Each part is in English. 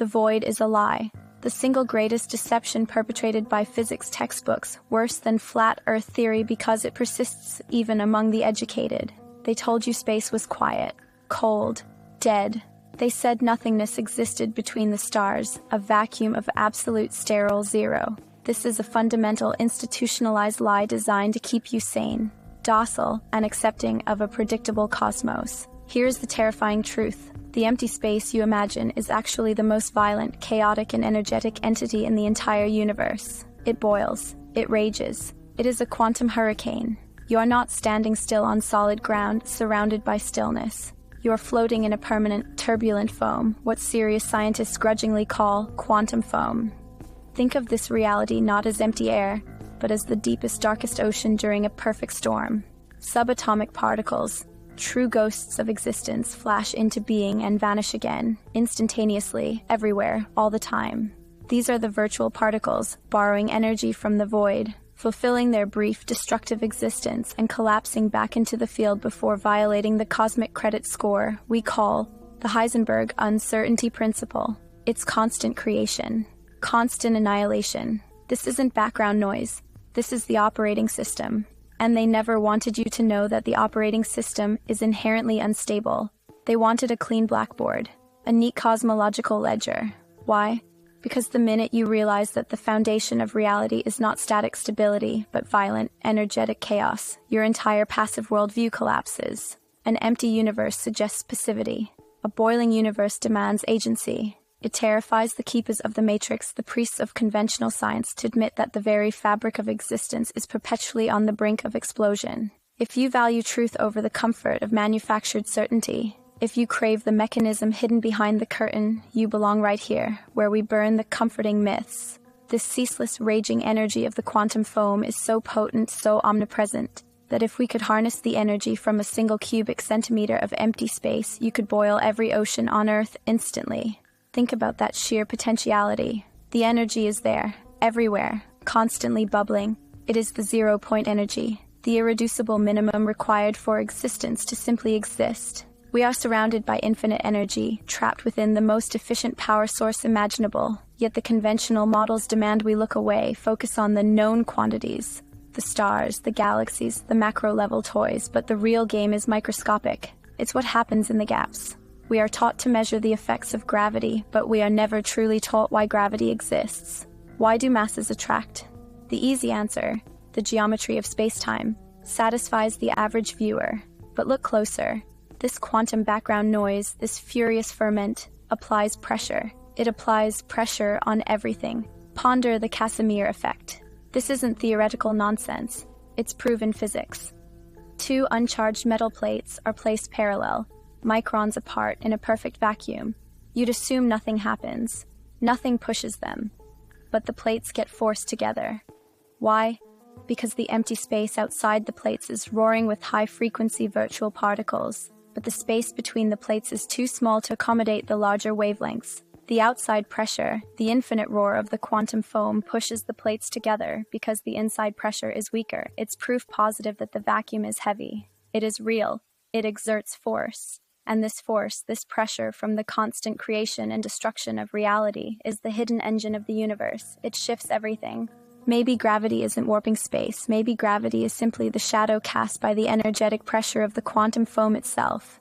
The void is a lie. The single greatest deception perpetrated by physics textbooks, worse than flat Earth theory because it persists even among the educated. They told you space was quiet, cold, dead. They said nothingness existed between the stars, a vacuum of absolute sterile zero. This is a fundamental institutionalized lie designed to keep you sane, docile, and accepting of a predictable cosmos. Here's the terrifying truth. The empty space you imagine is actually the most violent, chaotic, and energetic entity in the entire universe. It boils. It rages. It is a quantum hurricane. You are not standing still on solid ground, surrounded by stillness. You are floating in a permanent, turbulent foam, what serious scientists grudgingly call quantum foam. Think of this reality not as empty air, but as the deepest, darkest ocean during a perfect storm. Subatomic particles, true ghosts of existence, flash into being and vanish again, instantaneously, everywhere, all the time. These are the virtual particles, borrowing energy from the void, fulfilling their brief, destructive existence and collapsing back into the field before violating the cosmic credit score we call the Heisenberg uncertainty principle. It's constant creation, constant annihilation. This isn't background noise. This is the operating system. And they never wanted you to know that the operating system is inherently unstable. They wanted a clean blackboard, a neat cosmological ledger. Why? Because the minute you realize that the foundation of reality is not static stability, but violent, energetic chaos, your entire passive worldview collapses. An empty universe suggests passivity. A boiling universe demands agency. It terrifies the keepers of the matrix, the priests of conventional science, to admit that the very fabric of existence is perpetually on the brink of explosion. If you value truth over the comfort of manufactured certainty, if you crave the mechanism hidden behind the curtain, you belong right here, where we burn the comforting myths. This ceaseless, raging energy of the quantum foam is so potent, so omnipresent, that if we could harness the energy from a single cubic centimeter of empty space, you could boil every ocean on Earth instantly. Think about that sheer potentiality. The energy is there, everywhere, constantly bubbling. It is the zero-point energy, the irreducible minimum required for existence to simply exist. We are surrounded by infinite energy, trapped within the most efficient power source imaginable. Yet the conventional models demand we look away, focus on the known quantities, the stars, the galaxies, the macro-level toys, but the real game is microscopic. It's what happens in the gaps. We are taught to measure the effects of gravity, but we are never truly taught why gravity exists. Why do masses attract? The easy answer, the geometry of space-time, satisfies the average viewer. But look closer. This quantum background noise, this furious ferment, applies pressure. It applies pressure on everything. Ponder the Casimir effect. This isn't theoretical nonsense. It's proven physics. Two uncharged metal plates are placed parallel, microns apart in a perfect vacuum. You'd assume nothing happens. Nothing pushes them. But the plates get forced together. Why? Because the empty space outside the plates is roaring with high-frequency virtual particles, but the space between the plates is too small to accommodate the larger wavelengths. The outside pressure, the infinite roar of the quantum foam, pushes the plates together because the inside pressure is weaker. It's proof positive that the vacuum is heavy. It is real. It exerts force. And this force, this pressure from the constant creation and destruction of reality, is the hidden engine of the universe. It shifts everything. Maybe gravity isn't warping space. Maybe gravity is simply the shadow cast by the energetic pressure of the quantum foam itself.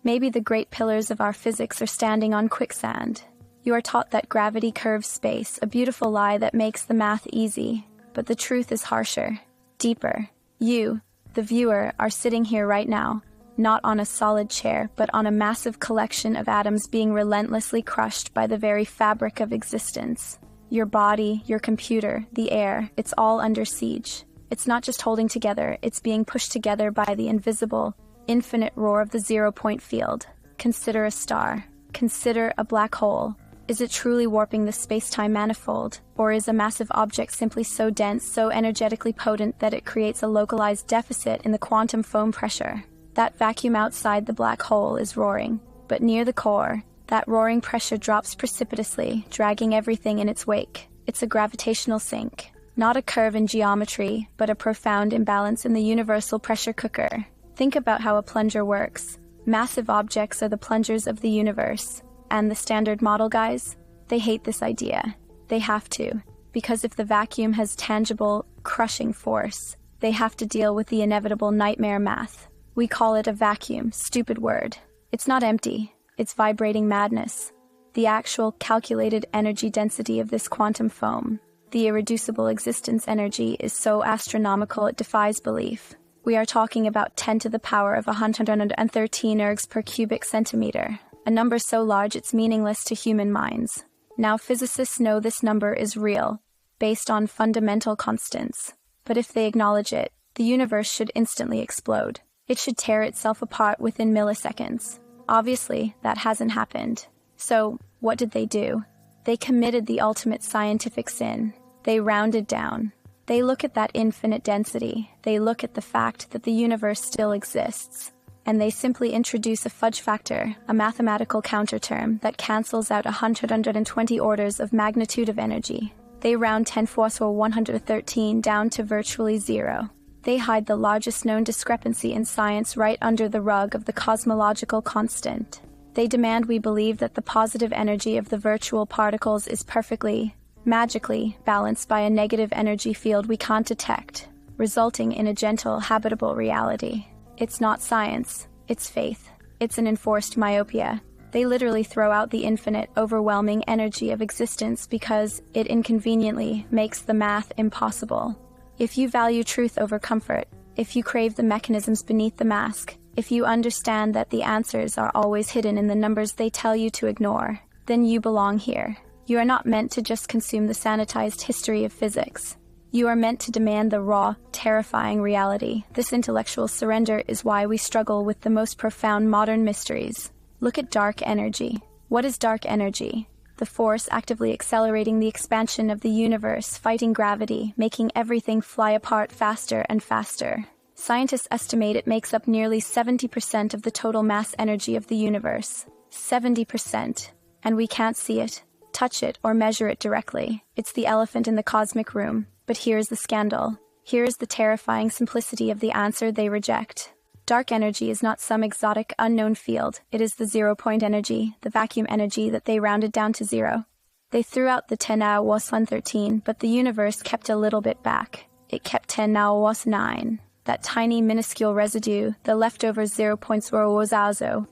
Maybe the great pillars of our physics are standing on quicksand. You are taught that gravity curves space, a beautiful lie that makes the math easy. But the truth is harsher, deeper. You, the viewer, are sitting here right now, not on a solid chair, but on a massive collection of atoms being relentlessly crushed by the very fabric of existence. Your body, your computer, the air, it's all under siege. It's not just holding together, it's being pushed together by the invisible, infinite roar of the zero-point field. Consider a star. Consider a black hole. Is it truly warping the space-time manifold? Or is a massive object simply so dense, so energetically potent that it creates a localized deficit in the quantum foam pressure? That vacuum outside the black hole is roaring, but near the core, that roaring pressure drops precipitously, dragging everything in its wake. It's a gravitational sink. Not a curve in geometry, but a profound imbalance in the universal pressure cooker. Think about how a plunger works. Massive objects are the plungers of the universe. And the standard model, guys? They hate this idea. They have to, because if the vacuum has tangible, crushing force, they have to deal with the inevitable nightmare math. We call it a vacuum, stupid word. It's not empty, it's vibrating madness. The actual calculated energy density of this quantum foam, the irreducible existence energy, is so astronomical it defies belief. We are talking about 10 to the power of 113 ergs per cubic centimeter, a number so large it's meaningless to human minds. Now physicists know this number is real, based on fundamental constants. But if they acknowledge it, the universe should instantly explode. It should tear itself apart within milliseconds. Obviously, that hasn't happened. So, what did they do? They committed the ultimate scientific sin. They rounded down. They look at that infinite density. They look at the fact that the universe still exists. And they simply introduce a fudge factor, a mathematical counterterm that cancels out 120 orders of magnitude of energy. They round 10 force or 113 down to virtually zero. They hide the largest known discrepancy in science right under the rug of the cosmological constant. They demand we believe that the positive energy of the virtual particles is perfectly, magically, balanced by a negative energy field we can't detect, resulting in a gentle, habitable reality. It's not science, it's faith. It's an enforced myopia. They literally throw out the infinite, overwhelming energy of existence because it inconveniently makes the math impossible. If you value truth over comfort, if you crave the mechanisms beneath the mask, if you understand that the answers are always hidden in the numbers they tell you to ignore, then you belong here. You are not meant to just consume the sanitized history of physics. You are meant to demand the raw, terrifying reality. This intellectual surrender is why we struggle with the most profound modern mysteries. Look at dark energy. What is dark energy? The force actively accelerating the expansion of the universe, fighting gravity, making everything fly apart faster and faster. Scientists estimate it makes up nearly 70% of the total mass energy of the universe. 70%. And we can't see it, touch it, or measure it directly. It's the elephant in the cosmic room. But here's the scandal. Here's the terrifying simplicity of the answer they reject. Dark energy is not some exotic, unknown field. It is the zero-point energy, the vacuum energy that they rounded down to zero. They threw out the 10 now was 113, but the universe kept a little bit back. It kept 10 now was 9. That tiny, minuscule residue, the leftover 0.0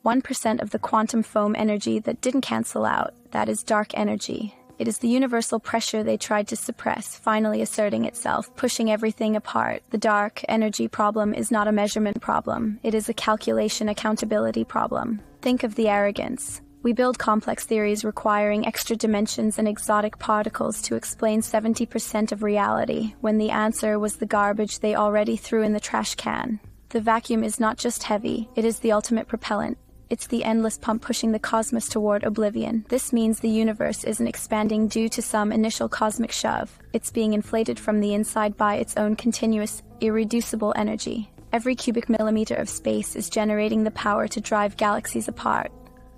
1% of the quantum foam energy that didn't cancel out, that is dark energy. It is the universal pressure they tried to suppress, finally asserting itself, pushing everything apart. The dark energy problem is not a measurement problem. It is a calculation accountability problem. Think of the arrogance. We build complex theories requiring extra dimensions and exotic particles to explain 70% of reality, when the answer was the garbage they already threw in the trash can. The vacuum is not just heavy, it is the ultimate propellant. It's the endless pump pushing the cosmos toward oblivion. This means the universe isn't expanding due to some initial cosmic shove. It's being inflated from the inside by its own continuous, irreducible energy. Every cubic millimeter of space is generating the power to drive galaxies apart.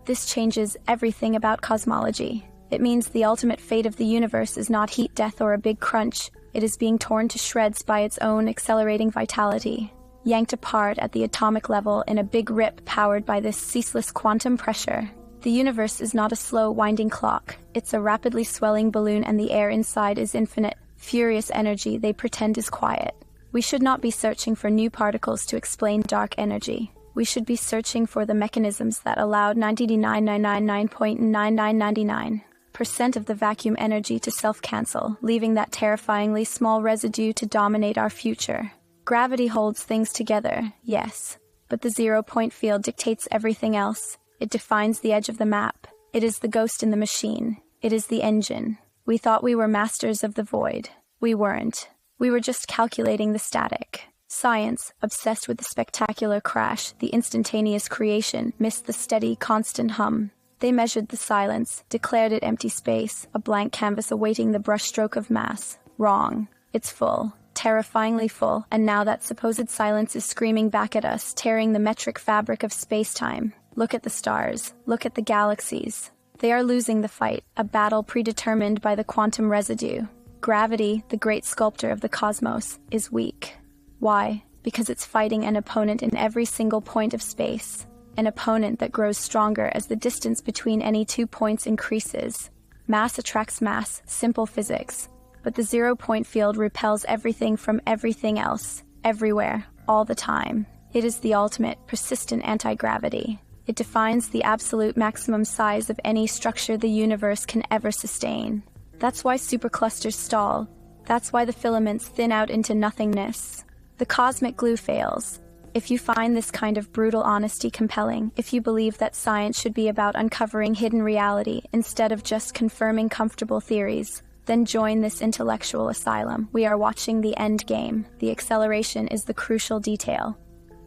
This changes everything about cosmology. It means the ultimate fate of the universe is not heat death or a big crunch. It is being torn to shreds by its own accelerating vitality. Yanked apart at the atomic level in a big rip powered by this ceaseless quantum pressure. The universe is not a slow, winding clock. It's a rapidly swelling balloon, and the air inside is infinite, furious energy they pretend is quiet. We should not be searching for new particles to explain dark energy. We should be searching for the mechanisms that allowed 99.9999% of the vacuum energy to self-cancel, leaving that terrifyingly small residue to dominate our future. Gravity holds things together, yes, but the zero-point field dictates everything else. It defines the edge of the map. It is the ghost in the machine. It is the engine. We thought we were masters of the void. We weren't. We were just calculating the static. Science, obsessed with the spectacular crash, the instantaneous creation, missed the steady, constant hum. They measured the silence, declared it empty space, a blank canvas awaiting the brushstroke of mass. Wrong. It's full. Terrifyingly full, and now that supposed silence is screaming back at us, tearing the metric fabric of space-time. Look at the stars. Look at the galaxies. They are losing the fight, a battle predetermined by the quantum residue. Gravity, the great sculptor of the cosmos, is weak. Why? Because it's fighting an opponent in every single point of space. An opponent that grows stronger as the distance between any 2 points increases. Mass attracts mass, simple physics. But the zero-point field repels everything from everything else, everywhere, all the time. It is the ultimate, persistent anti-gravity. It defines the absolute maximum size of any structure the universe can ever sustain. That's why superclusters stall. That's why the filaments thin out into nothingness. The cosmic glue fails. If you find this kind of brutal honesty compelling, if you believe that science should be about uncovering hidden reality instead of just confirming comfortable theories, then join this intellectual asylum. We are watching the end game. The acceleration is the crucial detail.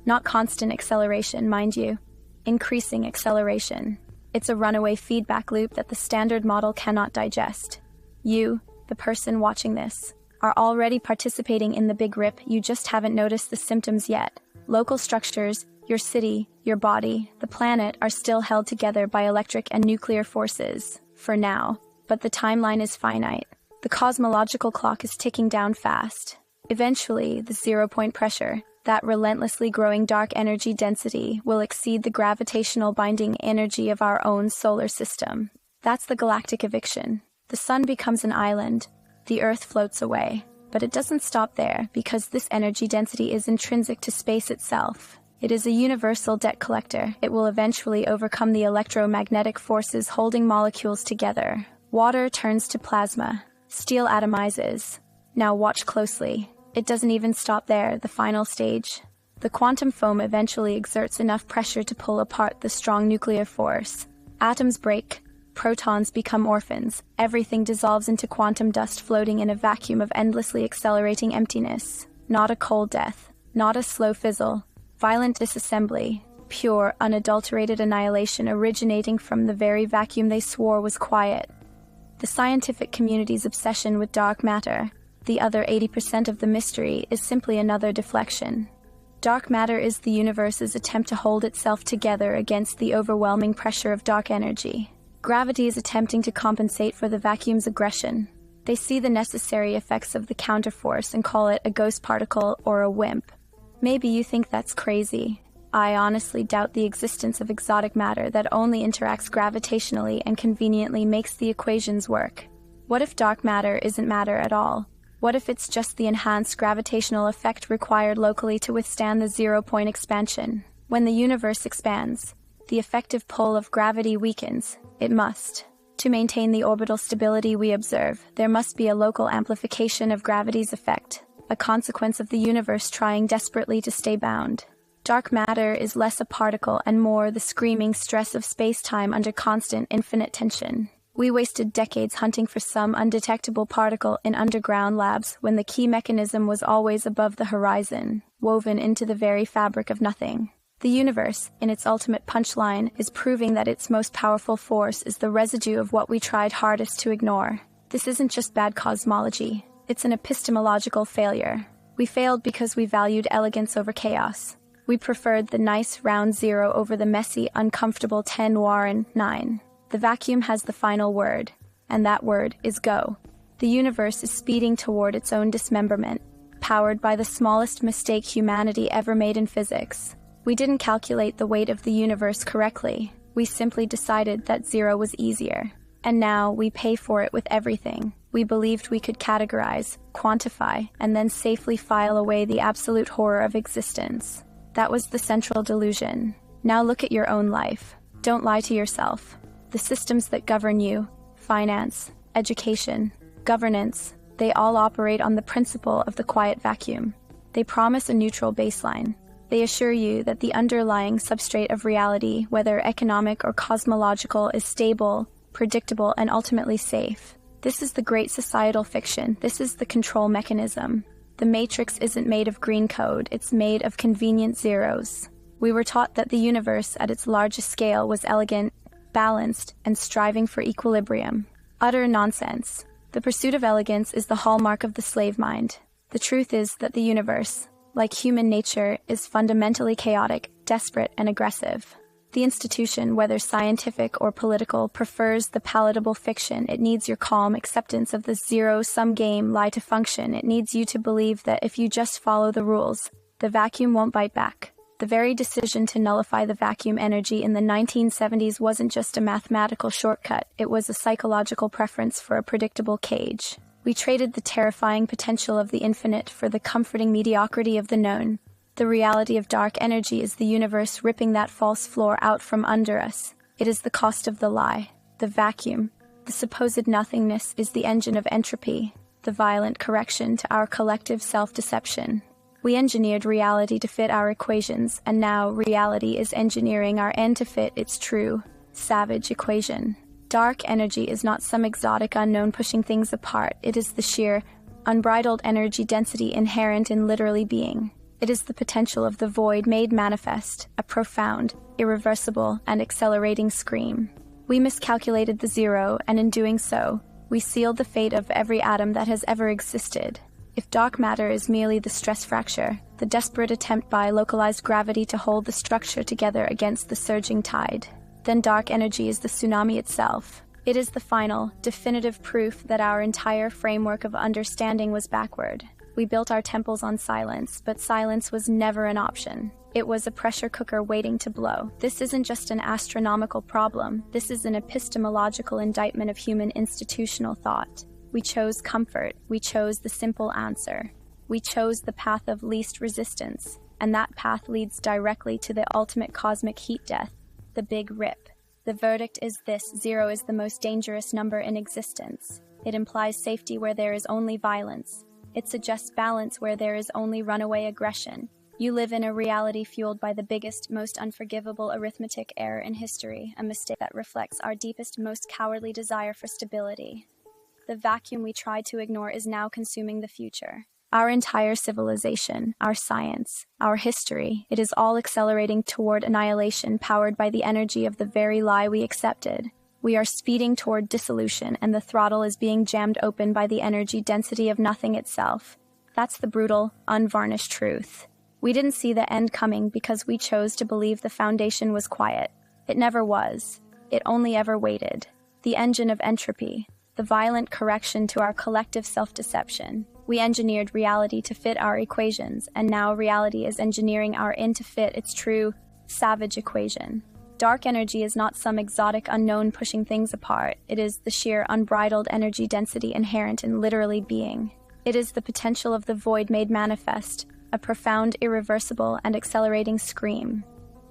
Not constant acceleration, mind you. Increasing acceleration. It's a runaway feedback loop that the standard model cannot digest. You, the person watching this, are already participating in the big rip. You just haven't noticed the symptoms yet. Local structures, your city, your body, the planet are still held together by electric and nuclear forces, for now. But the timeline is finite. The cosmological clock is ticking down fast. Eventually, the zero-point pressure, that relentlessly growing dark energy density, will exceed the gravitational binding energy of our own solar system. That's the galactic eviction. The sun becomes an island. The Earth floats away. But it doesn't stop there, because this energy density is intrinsic to space itself. It is a universal debt collector. It will eventually overcome the electromagnetic forces holding molecules together. Water turns to plasma. Steel atomizes. Now watch closely. It doesn't even stop there, the final stage. The quantum foam eventually exerts enough pressure to pull apart the strong nuclear force. Atoms break. Protons become orphans. Everything dissolves into quantum dust floating in a vacuum of endlessly accelerating emptiness. Not a cold death. Not a slow fizzle. Violent disassembly. Pure, unadulterated annihilation originating from the very vacuum they swore was quiet. The scientific community's obsession with dark matter, the other 80% of the mystery, is simply another deflection. Dark matter is the universe's attempt to hold itself together against the overwhelming pressure of dark energy. Gravity is attempting to compensate for the vacuum's aggression. They see the necessary effects of the counterforce and call it a ghost particle or a WIMP. Maybe you think that's crazy. I honestly doubt the existence of exotic matter that only interacts gravitationally and conveniently makes the equations work. What if dark matter isn't matter at all? What if it's just the enhanced gravitational effect required locally to withstand the zero-point expansion? When the universe expands, the effective pull of gravity weakens. It must. To maintain the orbital stability we observe, there must be a local amplification of gravity's effect, a consequence of the universe trying desperately to stay bound. Dark matter is less a particle and more the screaming stress of space-time under constant infinite tension. We wasted decades hunting for some undetectable particle in underground labs when the key mechanism was always above the horizon, woven into the very fabric of nothing. The universe, in its ultimate punchline, is proving that its most powerful force is the residue of what we tried hardest to ignore. This isn't just bad cosmology. It's an epistemological failure. We failed because we valued elegance over chaos. We preferred the nice round zero over the messy, uncomfortable 10 Warren 9. The vacuum has the final word, and that word is go. The universe is speeding toward its own dismemberment, powered by the smallest mistake humanity ever made in physics. We didn't calculate the weight of the universe correctly. We simply decided that zero was easier. And now we pay for it with everything. We believed we could categorize, quantify, and then safely file away the absolute horror of existence. That was the central delusion. Now look at your own life. Don't lie to yourself. The systems that govern you, finance, education, governance, they all operate on the principle of the quiet vacuum. They promise a neutral baseline. They assure you that the underlying substrate of reality, whether economic or cosmological, is stable, predictable, and ultimately safe. This is the great societal fiction. This is the control mechanism. The matrix isn't made of green code. It's made of convenient zeros. We were taught that the universe at its largest scale was elegant, balanced, and striving for equilibrium. Utter nonsense. The pursuit of elegance is the hallmark of the slave mind. The truth is that the universe, like human nature, is fundamentally chaotic, desperate, and aggressive. The institution, whether scientific or political, prefers the palatable fiction. It needs your calm acceptance of the zero-sum game lie to function. It needs you to believe that if you just follow the rules, the vacuum won't bite back. The very decision to nullify the vacuum energy in the 1970s wasn't just a mathematical shortcut, it was a psychological preference for a predictable cage. We traded the terrifying potential of the infinite for the comforting mediocrity of the known. The reality of dark energy is the universe ripping that false floor out from under us. It is the cost of the lie. The vacuum, the supposed nothingness, is the engine of entropy, the violent correction to our collective self-deception. We engineered reality to fit our equations, and now reality is engineering our end to fit its true, savage equation. Dark energy is not some exotic unknown pushing things apart. It is the sheer, unbridled energy density inherent in literally being. It is the potential of the void made manifest, a profound, irreversible, and accelerating scream. We miscalculated the zero, and in doing so, we sealed the fate of every atom that has ever existed. If dark matter is merely the stress fracture, the desperate attempt by localized gravity to hold the structure together against the surging tide, then dark energy is the tsunami itself. It is the final, definitive proof that our entire framework of understanding was backward. We built our temples on silence, but silence was never an option. It was a pressure cooker waiting to blow. This isn't just an astronomical problem, this is an epistemological indictment of human institutional thought. We chose comfort, we chose the simple answer. We chose the path of least resistance, and that path leads directly to the ultimate cosmic heat death, the Big Rip. The verdict is this: zero is the most dangerous number in existence. It implies safety where there is only violence. It suggests balance where there is only runaway aggression. You live in a reality fueled by the biggest, most unforgivable arithmetic error in history, a mistake that reflects our deepest, most cowardly desire for stability. The vacuum we tried to ignore is now consuming the future. Our entire civilization, our science, our history, it is all accelerating toward annihilation, powered by the energy of the very lie we accepted. We are speeding toward dissolution, and the throttle is being jammed open by the energy density of nothing itself. That's the brutal, unvarnished truth. We didn't see the end coming because we chose to believe the foundation was quiet. It never was. It only ever waited. The engine of entropy, the violent correction to our collective self-deception. We engineered reality to fit our equations, and now reality is engineering our end to fit its true, savage equation. Dark energy is not some exotic unknown pushing things apart. It is the sheer unbridled energy density inherent in literally being. It is the potential of the void made manifest, a profound, irreversible, and accelerating scream.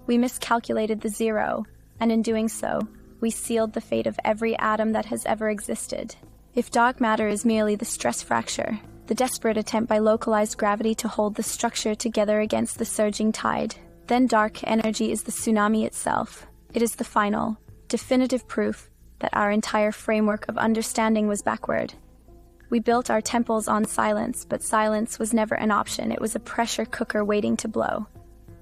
We miscalculated the zero, and in doing so, we sealed the fate of every atom that has ever existed. If dark matter is merely the stress fracture, the desperate attempt by localized gravity to hold the structure together against the surging tide, then dark energy is the tsunami itself. It is the final, definitive proof that our entire framework of understanding was backward. We built our temples on silence, but silence was never an option. It was a pressure cooker waiting to blow.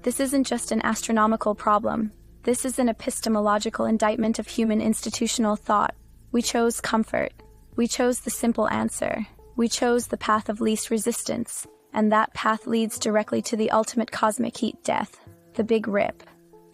This isn't just an astronomical problem. This is an epistemological indictment of human institutional thought. We chose comfort. We chose the simple answer. We chose the path of least resistance, and that path leads directly to the ultimate cosmic heat death, the Big Rip.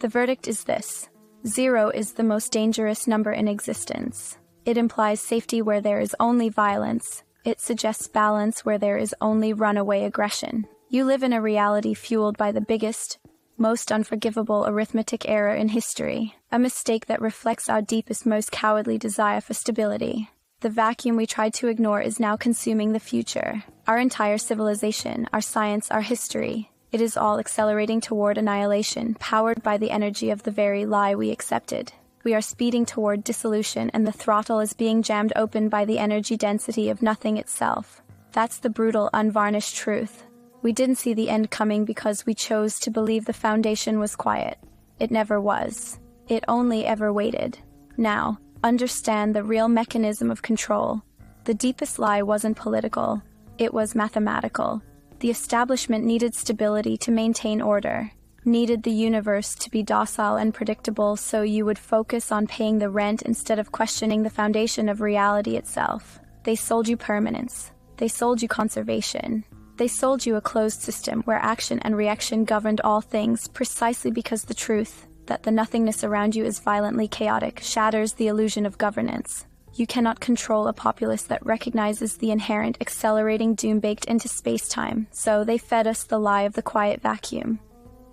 The verdict is this: zero is the most dangerous number in existence. It implies safety where there is only violence. It suggests balance where there is only runaway aggression. You live in a reality fueled by the biggest, most unforgivable arithmetic error in history, a mistake that reflects our deepest, most cowardly desire for stability. The vacuum we tried to ignore is now consuming the future. Our entire civilization, our science, our history, it is all accelerating toward annihilation, powered by the energy of the very lie we accepted. We are speeding toward dissolution, and the throttle is being jammed open by the energy density of nothing itself. That's the brutal, unvarnished truth. We didn't see the end coming because we chose to believe the foundation was quiet. It never was. It only ever waited. Now, understand the real mechanism of control. The deepest lie wasn't political. It was mathematical. The establishment needed stability to maintain order, needed the universe to be docile and predictable so you would focus on paying the rent instead of questioning the foundation of reality itself. They sold you permanence. They sold you conservation. They sold you a closed system where action and reaction governed all things, precisely because the truth, that the nothingness around you is violently chaotic, shatters the illusion of governance. You cannot control a populace that recognizes the inherent accelerating doom baked into space-time, so they fed us the lie of the quiet vacuum.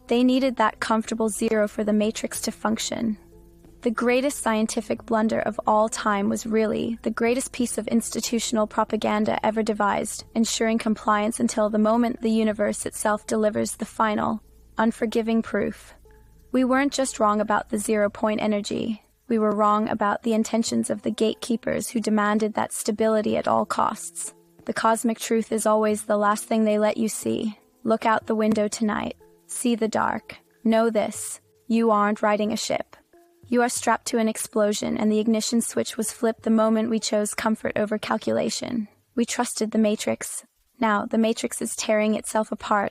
They needed that comfortable zero for the matrix to function. The greatest scientific blunder of all time was really the greatest piece of institutional propaganda ever devised, ensuring compliance until the moment the universe itself delivers the final, unforgiving proof. We weren't just wrong about the zero-point energy. We were wrong about the intentions of the gatekeepers who demanded that stability at all costs. The cosmic truth is always the last thing they let you see. Look out the window tonight. See the dark. Know this. You aren't riding a ship. You are strapped to an explosion, and the ignition switch was flipped the moment we chose comfort over calculation. We trusted the Matrix. Now, the Matrix is tearing itself apart.